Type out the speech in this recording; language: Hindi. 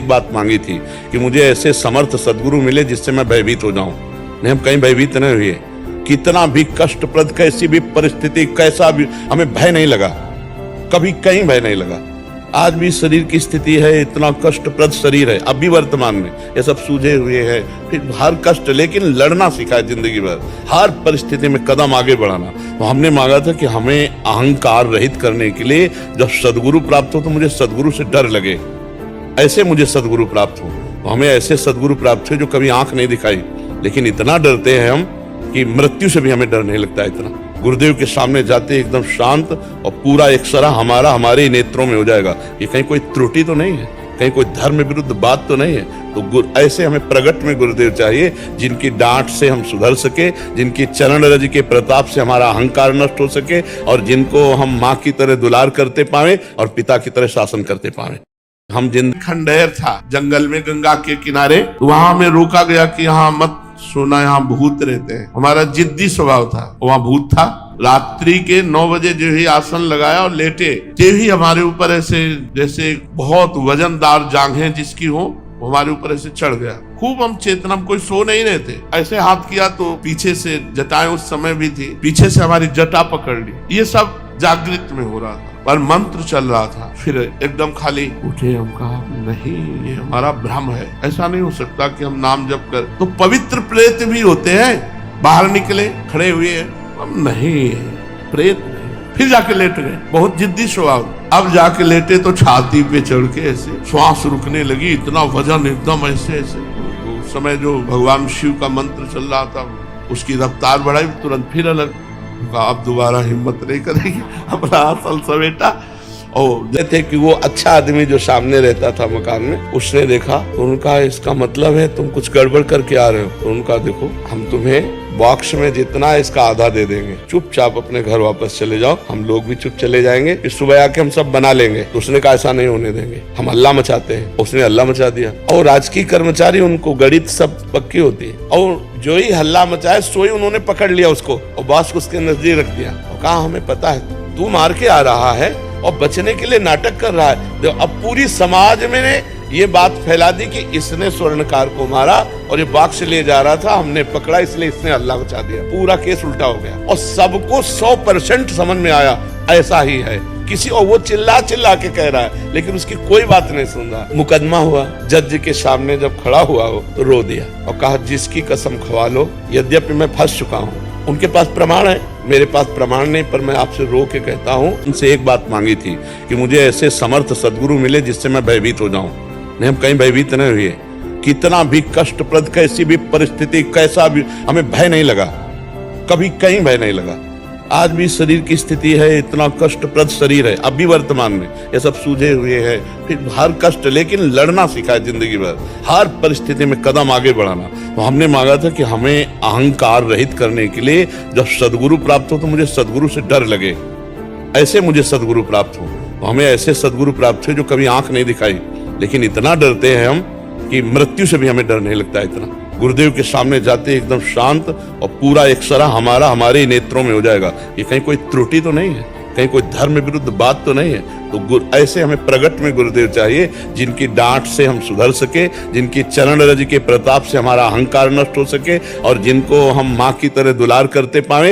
बात मांगी थी कि मुझे ऐसे समर्थ सदगुरु मिले जिससे मैं भयभीत हो जाऊं। नहीं, हम कहीं भयभीत नहीं हुए। कितना भी कष्टप्रद, कैसी भी परिस्थिति, कैसा भी, हमें भय नहीं लगा, कभी कहीं भय नहीं लगा। आज भी शरीर की स्थिति है, इतना कष्टप्रद शरीर है, अब भी वर्तमान में ये सब सूझे हुए हैं, फिर हर कष्ट, लेकिन लड़ना सीखा है जिंदगी भर, हर परिस्थिति में कदम आगे बढ़ाना। तो हमने मांगा था कि हमें अहंकार रहित करने के लिए जब सदगुरु प्राप्त हो तो मुझे सदगुरु से डर लगे, ऐसे मुझे सदगुरु प्राप्त हो। तो हमें ऐसे सदगुरु प्राप्त हुए जो कभी आंख नहीं दिखाई, लेकिन इतना डरते हैं हम कि मृत्यु से भी हमें डर नहीं लगता। इतना गुरुदेव के सामने जाते एकदम शांत, और पूरा एक सरा हमारे नेत्रों में हो जाएगा कि कहीं कोई त्रुटि तो नहीं है, कहीं कोई धर्म विरुद्ध बात तो नहीं है। तो ऐसे हमें प्रगट में गुरुदेव चाहिए जिनकी डांट से हम सुधर सके, जिनकी चरण रज के प्रताप से हमारा अहंकार नष्ट हो सके, और जिनको हम माँ की तरह दुलार करते पाए और पिता की तरह शासन करते पाए। हम खंडेर था जंगल में गंगा के किनारे, वहां में रोका गया कि यहाँ मत सोना, यहाँ भूत रहते हैं। हमारा जिद्दी स्वभाव था, वहाँ भूत था। रात्रि के 9 बजे जो ही आसन लगाया और लेटे, ते ही हमारे ऊपर ऐसे जैसे बहुत वजनदार जांघें जिसकी हो, हमारे ऊपर ऐसे चढ़ गया। खूब हम चेतना, कोई सो नहीं रहे थे, ऐसे हाथ किया तो पीछे से जटाएं उस समय भी थी, पीछे से हमारी जटा पकड़ ली। ये सब जागृत में हो रहा था, पर मंत्र चल रहा था। फिर एकदम खाली उठे, हम कहा नहीं, ये हमारा भ्रम है, ऐसा नहीं हो सकता कि हम नाम जप कर। तो पवित्र प्रेत भी होते हैं, बाहर निकले, खड़े हुए, हम नहीं, प्रेत नहीं। फिर जाके लेट गए, बहुत जिद्दी स्वभाव। अब जाके लेटे तो छाती पे चढ़ के ऐसे श्वास रुकने लगी, इतना वजन एकदम ऐसे ऐसे। उस समय जो भगवान शिव का मंत्र चल रहा था, उसकी रफ्तार बढ़ाई, तुरंत फिर अलग। अब दोबारा हिम्मत नहीं करेगी, अपना असल समेटा। और थे कि वो अच्छा आदमी जो सामने रहता था मकान में, उसने देखा तो उनका, इसका मतलब है तुम कुछ गड़बड़ करके आ रहे हो। तो उनका, देखो हम तुम्हें बॉक्स में जितना है इसका आधा दे देंगे, चुपचाप अपने घर वापस चले जाओ, हम लोग भी चुप चले जाएंगे, फिर सुबह आके हम सब बना लेंगे। तो उसने कहा ऐसा नहीं होने देंगे, हम हल्ला मचाते हैं। उसने हल्ला मचा दिया, और राजकीय कर्मचारी, उनको गणित सब पक्की होती है, और जो ही हल्ला मचाए सोई उन्होंने पकड़ लिया उसको और बॉस को उसके नजदीक रख दिया और कहा हमें पता है तू मार के आ रहा है और बचने के लिए नाटक कर रहा है। तो अब पूरी समाज में ने ये बात फैला दी कि इसने स्वर्णकार को मारा और ये बॉक्स ले जा रहा था, हमने पकड़ा इसलिए इसने हल्ला मचा दिया। पूरा केस उल्टा हो गया और सबको 100% समझ में आया ऐसा ही है किसी, और वो चिल्ला चिल्ला के कह रहा है, लेकिन उसकी कोई बात नहीं सुन रहा। मुकदमा हुआ, जज के सामने जब खड़ा हुआ हो तो रो दिया और कहा जिसकी कसम खवा लो, यद्यपि मैं फंस चुका हूँ, उनके पास प्रमाण है, मेरे पास प्रमाण नहीं, पर मैं आपसे रो के कहता हूँ। उनसे एक बात मांगी थी कि मुझे ऐसे समर्थ सदगुरु मिले जिससे मैं भयभीत हो जाऊं। नहीं, हम कहीं भयभीत नहीं हुए। कितना भी कष्टप्रद, कैसी भी परिस्थिति, कैसा भी, हमें भय नहीं लगा, कभी कहीं भय नहीं लगा। आज भी शरीर की स्थिति है, इतना कष्टप्रद शरीर है, अब भी वर्तमान में ये सब सूझे हुए हैं, फिर हर कष्ट, लेकिन लड़ना सीखा है जिंदगी भर, हर परिस्थिति में कदम आगे बढ़ाना। तो हमने मांगा था कि हमें अहंकार रहित करने के लिए जब सदगुरु प्राप्त हो तो मुझे सदगुरु से डर लगे, ऐसे मुझे सदगुरु प्राप्त हो। तो हमें ऐसे सदगुरु प्राप्त हुए जो कभी आंख नहीं दिखाई, लेकिन इतना डरते हैं हम कि मृत्यु से भी हमें डर नहीं लगता। इतना गुरुदेव के सामने जाते एकदम शांत, और पूरा एक सरा हमारे नेत्रों में हो जाएगा कि कहीं कोई त्रुटि तो नहीं है, कहीं कोई धर्म विरुद्ध बात तो नहीं है। तो ऐसे हमें प्रगट में गुरुदेव चाहिए जिनकी डांट से हम सुधर सके, जिनकी चरण रज के प्रताप से हमारा अहंकार नष्ट हो सके, और जिनको हम माँ की तरह दुलार करते पाए